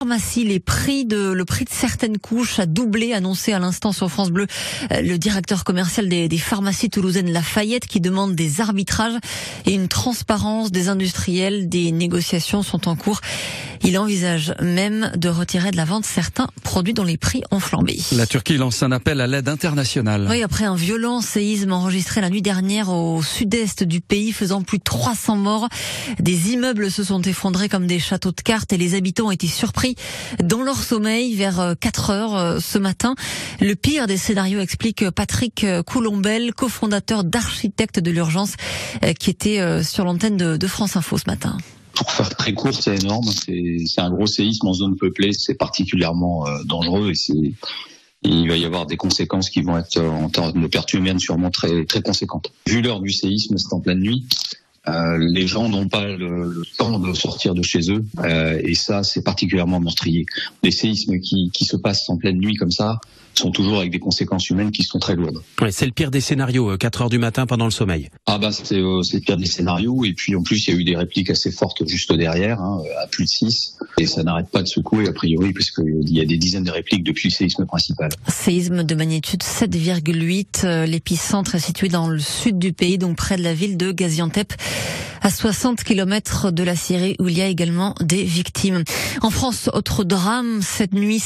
pharmacies, le prix de certaines couches a doublé, annoncé à l'instant sur France Bleu le directeur commercial des pharmacies toulousaines Lafayette, qui demande des arbitrages et une transparence des industriels. Des négociations sont en cours. Il envisage même de retirer de la vente certains produits dont les prix ont flambé. La Turquie lance un appel à l'aide internationale. Oui, après un violent séisme enregistré la nuit dernière au sud-est du pays, faisant plus de 300 morts. Des immeubles se sont effondrés comme des châteaux de cartes et les habitants ont été surpris dans leur sommeil vers 4 heures ce matin. Le pire des scénarios, explique Patrick Coulombel, cofondateur d'Architectes de l'Urgence, qui était sur l'antenne de France Info ce matin. Pour faire très court, c'est énorme. C'est un gros séisme en zone peuplée. C'est particulièrement dangereux et il va y avoir des conséquences qui vont être en termes de pertes humaines sûrement très, très conséquentes. Vu l'heure du séisme, c'est en pleine nuit. Les gens n'ont pas le temps de sortir de chez eux et ça, c'est particulièrement meurtrier. Les séismes qui se passent en pleine nuit comme ça sont toujours avec des conséquences humaines qui sont très lourdes. Ouais, c'est le pire des scénarios, 4 heures du matin pendant le sommeil. C'est le pire des scénarios et puis en plus il y a eu des répliques assez fortes juste derrière, à plus de 6 et ça n'arrête pas de secouer a priori parce qu'il y a des dizaines de répliques depuis le séisme principal. Séisme de magnitude 7,8, l'épicentre est situé dans le sud du pays, donc près de la ville de Gaziantep, à 60 km de la Syrie où il y a également des victimes. En France, autre drame cette nuit.